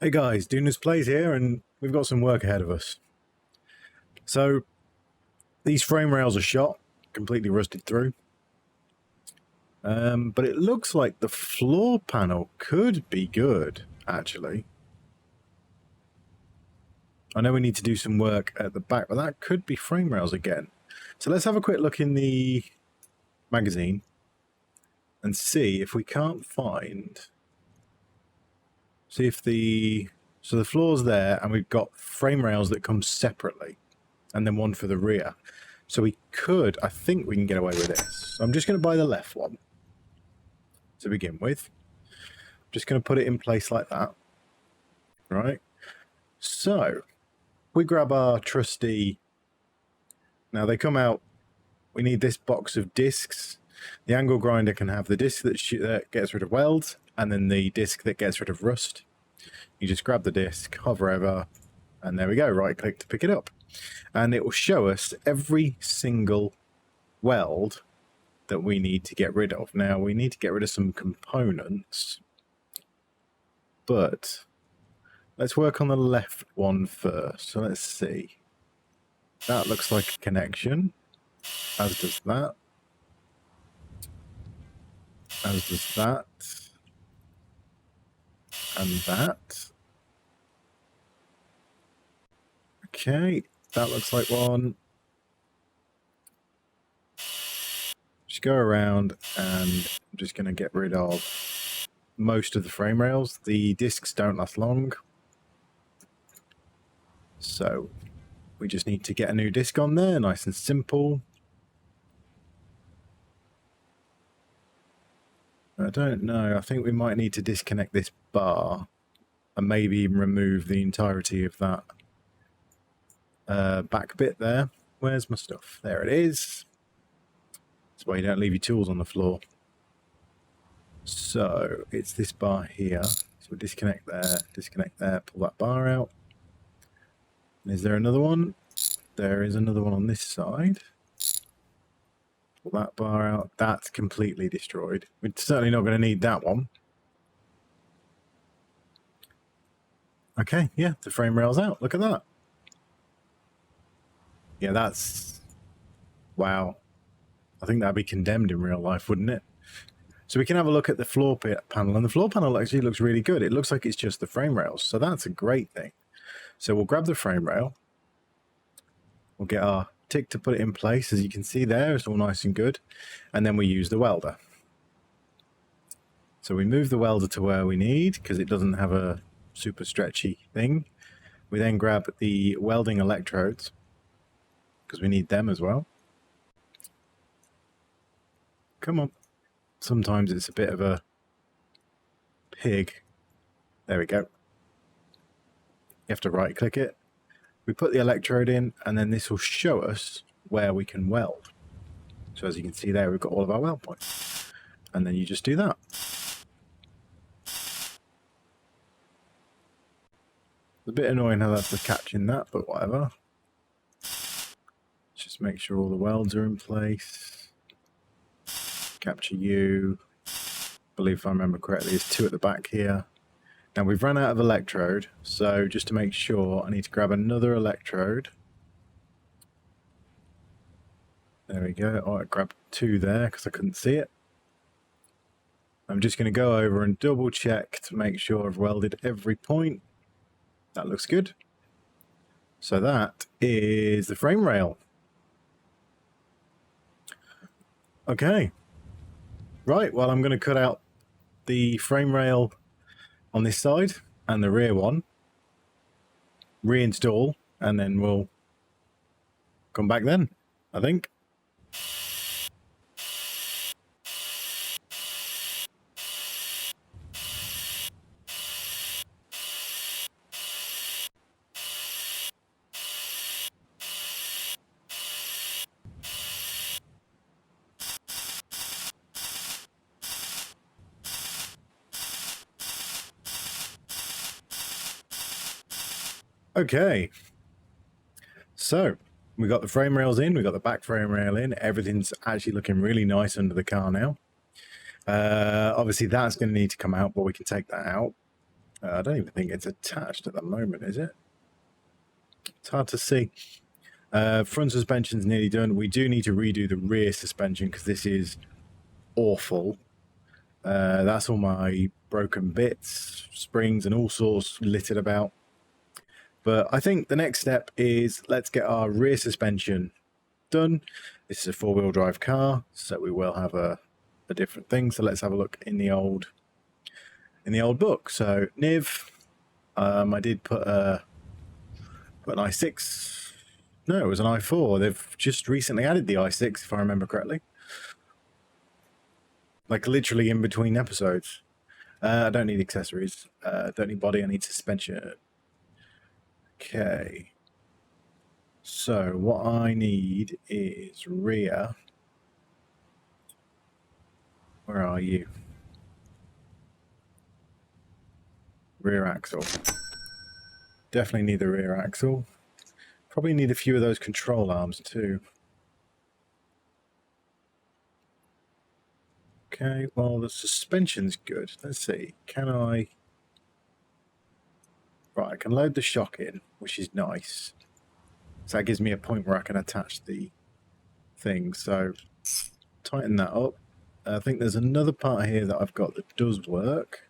Hey guys, Dunas Plays here, and we've got some work ahead of us. So, these frame rails are shot, completely rusted through. But it looks like the floor panel could be good, actually. I know we need to do some work at the back, but that could be frame rails again. So let's have a quick look in the magazine and see if we can't find... See if the... So the floor's there, and we've got frame rails that come separately, and then one for the rear. So we could, I think we can get away with this. So I'm just going to buy the left one to begin with. Just going to put it in place like that. Right. So we grab our trusty. Now they come out. We need this box of discs. The angle grinder can have the disc that gets rid of welds, and then the disc that gets rid of rust. You just grab the disc, hover over, and there we go. Right click to pick it up. And it will show us every single weld that we need to get rid of. Now, we need to get rid of some components, but let's work on the left one first. So let's see. That looks like a connection, as does that, as does that, and that. Okay, that looks like one. Just go around, and I'm just going to get rid of most of the frame rails. The discs don't last long, so we just need to get a new disc on there, nice and simple. I don't know, I think we might need to disconnect this bar and maybe even remove the entirety of that back bit there. Where's my stuff? There it is. That's why you don't leave your tools on the floor. So it's this bar here. So we'll disconnect there, pull that bar out. Is there another one? There is another one on this side. Pull that bar out. That's completely destroyed. We're certainly not going to need that one. Okay, yeah, the frame rail's out. Look at that. Yeah, that's... Wow. I think that'd be condemned in real life, wouldn't it? So we can have a look at the floor panel, and the floor panel actually looks really good. It looks like it's just the frame rails, so that's a great thing. So we'll grab the frame rail. We'll get our tick to put it in place. As you can see there, it's all nice and good. And then we use the welder. So we move the welder to where we need, because it doesn't have a super stretchy thing. We then grab the welding electrodes, because we need them as well. Come on. Sometimes it's a bit of a pig. There we go. You have to right click it. We put the electrode in, and then this will show us where we can weld. So as you can see there, we've got all of our weld points. And then you just do that. It's a bit annoying how that's catching that, but whatever. Just make sure all the welds are in place. Capture you. I believe if I remember correctly, there's two at the back here. Now we've run out of electrode, so just to make sure, I need to grab another electrode. There we go. Oh, I grabbed two there because I couldn't see it. I'm just going to go over and double check to make sure I've welded every point. That looks good. So that is the frame rail. Okay. Right, well, I'm going to cut out the frame rail on this side and the rear one, reinstall, and then we'll come back then, I think. Okay, so we got the frame rails in, we got the back frame rail in, everything's actually looking really nice under the car now. Obviously that's going to need to come out, but we can take that out. I don't even think it's attached at the moment, is it? It's hard to see. Front suspension's nearly done. We do need to redo the rear suspension because this is awful. That's all my broken bits, springs, and all sorts littered about. But I think the next step is let's get our rear suspension done. This is a four-wheel drive car, so we will have a different thing. So let's have a look in the old book. So Niv, I did put an i6. No, it was an i4. They've just recently added the i6, if I remember correctly. Like literally in between episodes. I don't need accessories. Don't need body. I need suspension. Okay. So what I need is rear. Where are you? Rear axle. Definitely need the rear axle. Probably need a few of those control arms too. Okay, well the suspension's good. Let's see. Can I... Right, I can load the shock in, which is nice. So that gives me a point where I can attach the thing. So tighten that up. I think there's another part here that I've got that does work.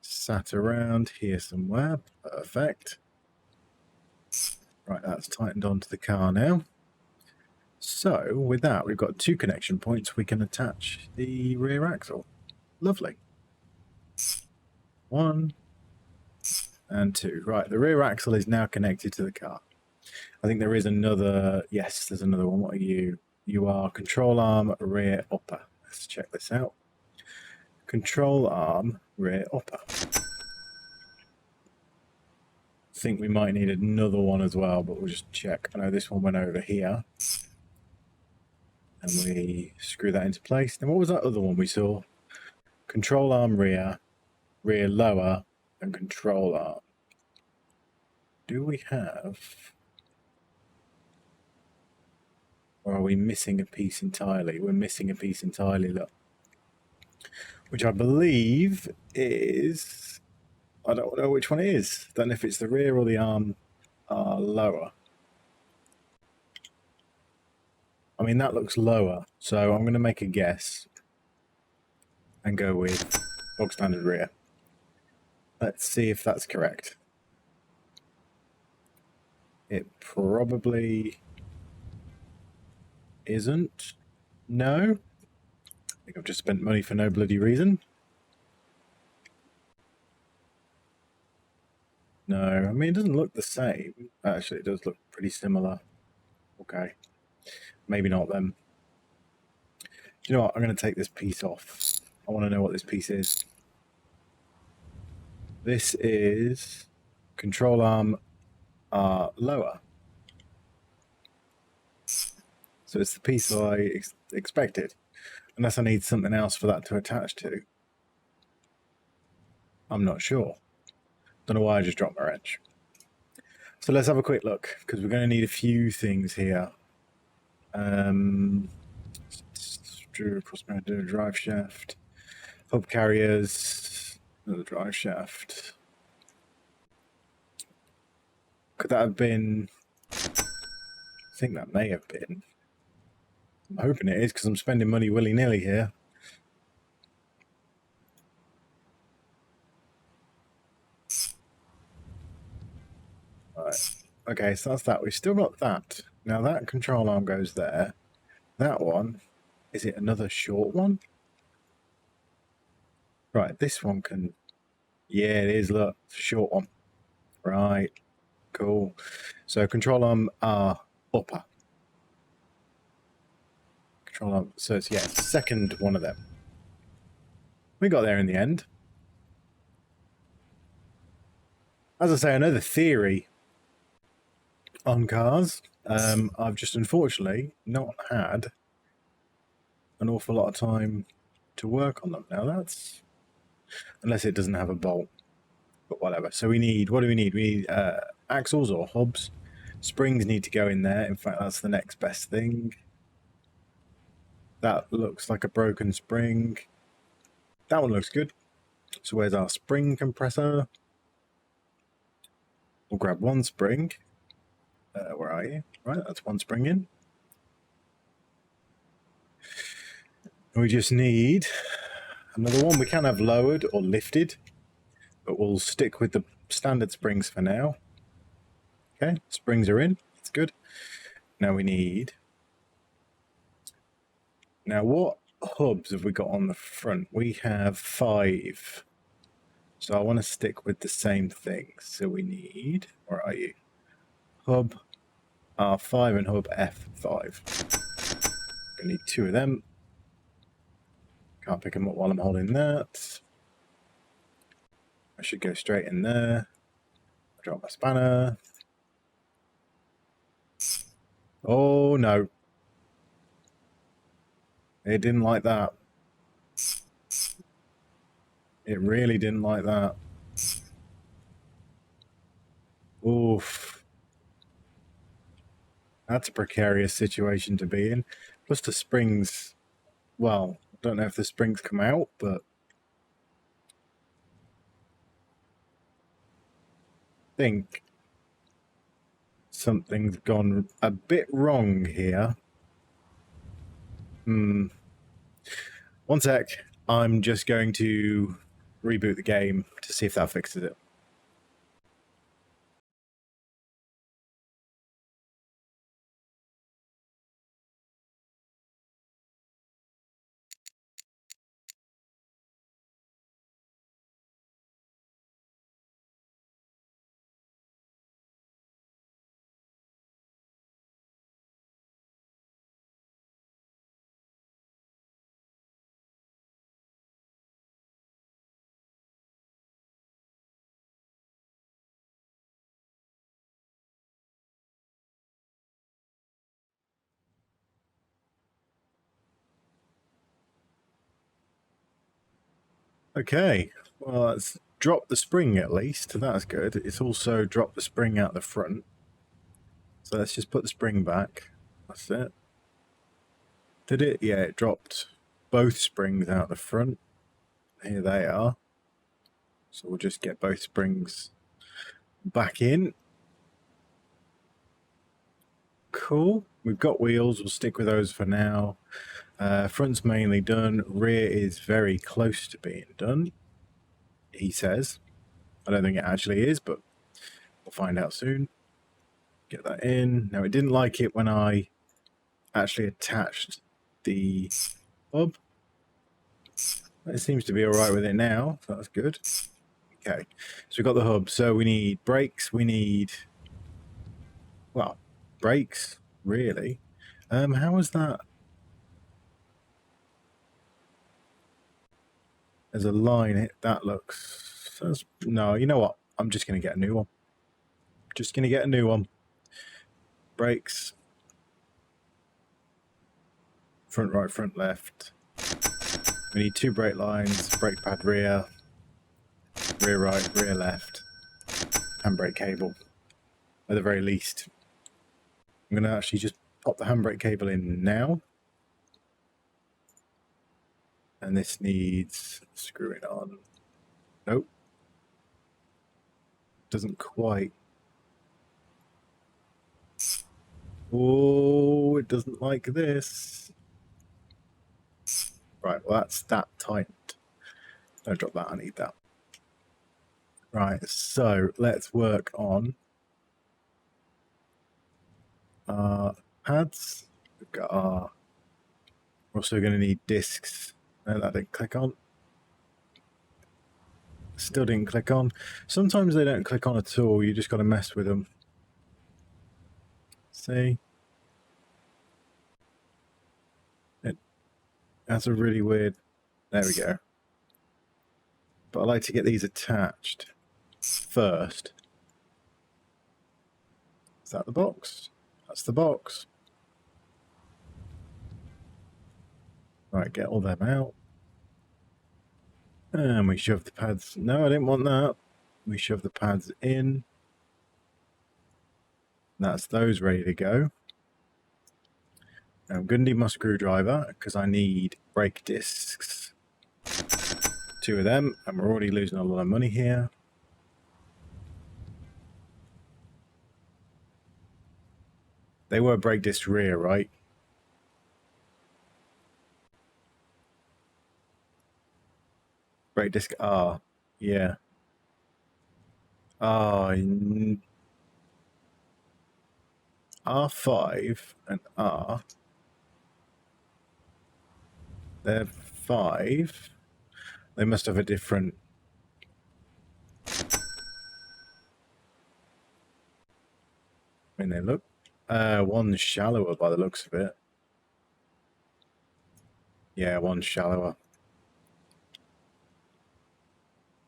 Sat around here somewhere. Perfect. Right, that's tightened onto the car now. So with that, we've got 2 connection points. We can attach the rear axle. Lovely. 1 and 2. Right, the rear axle is now connected to the car. I think there is another... Yes, there's another one. What are you? You are control arm, rear upper. Let's check this out. Control arm, rear upper. I think we might need another one as well, but we'll just check. I know this one went over here. And we screw that into place. Then what was that other one we saw? Control arm rear, rear lower, and control arm. Do we have... Or are we missing a piece entirely? We're missing a piece entirely, look. Which I believe is... I don't know which one it is. I don't know if it's the rear or the arm lower. I mean, that looks lower, so I'm going to make a guess and go with bog standard rear. Let's see if that's correct. It probably isn't. No. I think I've just spent money for no bloody reason. No, I mean, it doesn't look the same. Actually, it does look pretty similar. Okay. Maybe not then. Do you know what? I'm going to take this piece off. I want to know what this piece is. This is control arm lower. So it's the piece that I expected. Unless I need something else for that to attach to. I'm not sure. Don't know why I just dropped my wrench. So let's have a quick look, because we're going to need a few things here. Screw across my drive shaft. Hub carriers. Another drive shaft. Could that have been... I think that may have been. I'm hoping it is, because I'm spending money willy-nilly here. Right. Okay, so that's that. We've still got that. Now that control arm goes there. That one, is it another short one? Right, this one can... Yeah, it is, look. It's a short one. Right. Cool. So control arm upper. Control arm... So it's, yeah, second one of them. We got there in the end. As I say, I know the theory on cars. I've just unfortunately not had an awful lot of time to work on them. Now that's... Unless it doesn't have a bolt. But whatever. So we need... What do we need? We need axles or hubs. Springs need to go in there. In fact, that's the next best thing. That looks like a broken spring. That one looks good. So where's our spring compressor? We'll grab one spring. Where are you? Right, that's one spring in. And we just need another one. We can have lowered or lifted, but we'll stick with the standard springs for now. Okay, springs are in. That's good. Now we need... Now what hubs have we got on the front? We have 5. So I want to stick with the same thing. So we need... Where are you? Hub R5 and hub F5. I need 2 of them. Can't pick them up while I'm holding that. I should go straight in there. Drop my spanner. Oh no. It didn't like that. It really didn't like that. Oof. That's a precarious situation to be in. Plus the springs, well, I don't know if the springs come out, but I think something's gone a bit wrong here. One sec. I'm just going to reboot the game to see if that fixes it. Okay, well, it's dropped the spring at least. That's good. It's also dropped the spring out the front. So let's just put the spring back. That's it. Did it? Yeah, it dropped both springs out the front. Here they are. So we'll just get both springs back in. Cool. We've got wheels. We'll stick with those for now. Front's mainly done. Rear is very close to being done, he says. I don't think it actually is, but we'll find out soon. Get that in. Now, it didn't like it when I actually attached the hub. It seems to be all right with it now, so that's good. Okay, so we've got the hub. So we need brakes. We need, well, brakes, really. How is that? There's a line. That looks... No, you know what? I'm just going to get a new one. Just going to get a new one. Brakes. Front right, front left. We need 2 brake lines. Brake pad rear. Rear right, rear left. Handbrake cable. At the very least. I'm going to actually just pop the handbrake cable in now. And this needs screwing on. Nope. Doesn't quite. Oh, it doesn't like this. Right, well, that's that tight. Don't drop that, I need that. Right, so let's work on our pads. We've got our... We're also going to need discs. No, that didn't click on. Still didn't click on. Sometimes they don't click on at all. You just got to mess with them. See? That's a really weird... There we go. But I like to get these attached first. Is that the box? That's the box. Right, get all them out. And we shove the pads... No, I didn't want that. We shove the pads in. That's those ready to go. Now I'm going to need my screwdriver because I need brake discs. 2 of them, and we're already losing a lot of money here. They were brake disc rear, right? Brake disc R, yeah. R5 and R. They're 5. They must have a different. I mean, they look. One's shallower by the looks of it. Yeah, one's shallower.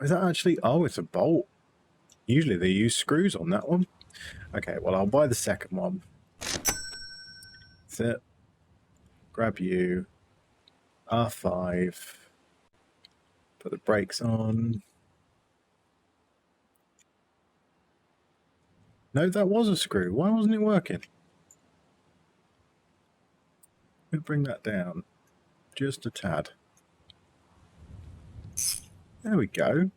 Is that actually? Oh, it's a bolt. Usually they use screws on that one. Okay, well, I'll buy the second one. That's it. Grab you. R5. Put the brakes on. No, that was a screw. Why wasn't it working? We'll bring that down just a tad. There we go.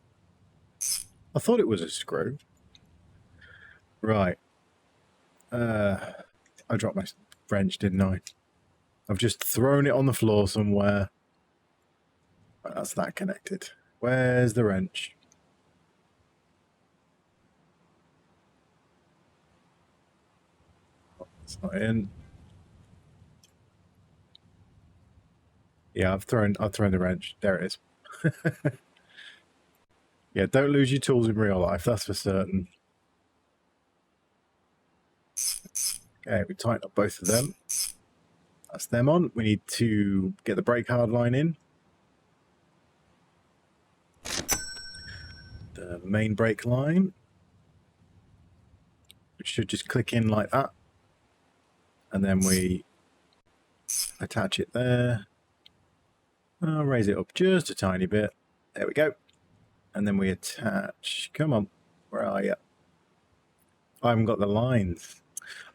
I thought it was a screw. Right. I dropped my wrench, didn't I? I've just thrown it on the floor somewhere. Right, that's that connected. Where's the wrench? Oh, it's not in. Yeah, I've thrown the wrench. There it is. Yeah, don't lose your tools in real life, that's for certain. Okay, we tighten up both of them. That's them on. We need to get the brake hard line in. The main brake line. It should just click in like that. And then we attach it there. I'll raise it up just a tiny bit. There we go. And then we attach. Come on. Where are you? I haven't got the lines.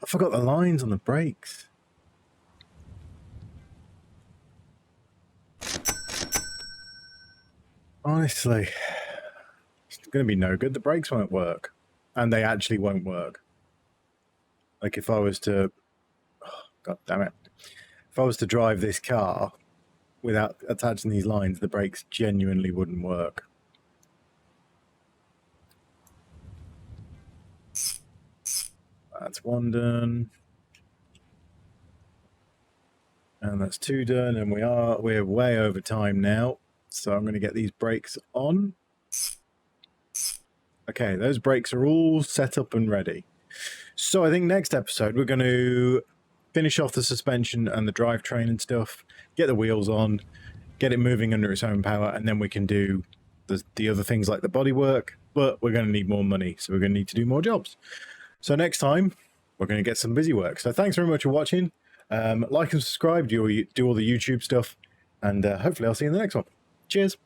I forgot the lines on the brakes. Honestly, it's going to be no good. The brakes won't work. And they actually won't work. Like if I was to... Oh, God damn it. If I was to drive this car without attaching these lines, the brakes genuinely wouldn't work. That's 1 done. And that's 2 done, and we're way over time now. So I'm going to get these brakes on. Okay, those brakes are all set up and ready. So I think next episode we're going to finish off the suspension and the drivetrain and stuff, get the wheels on, get it moving under its own power, and then we can do the other things like the bodywork, but we're going to need more money, so we're going to need to do more jobs. So next time, we're going to get some busy work. So thanks very much for watching. Like and subscribe, do all the YouTube stuff, and hopefully I'll see you in the next one. Cheers.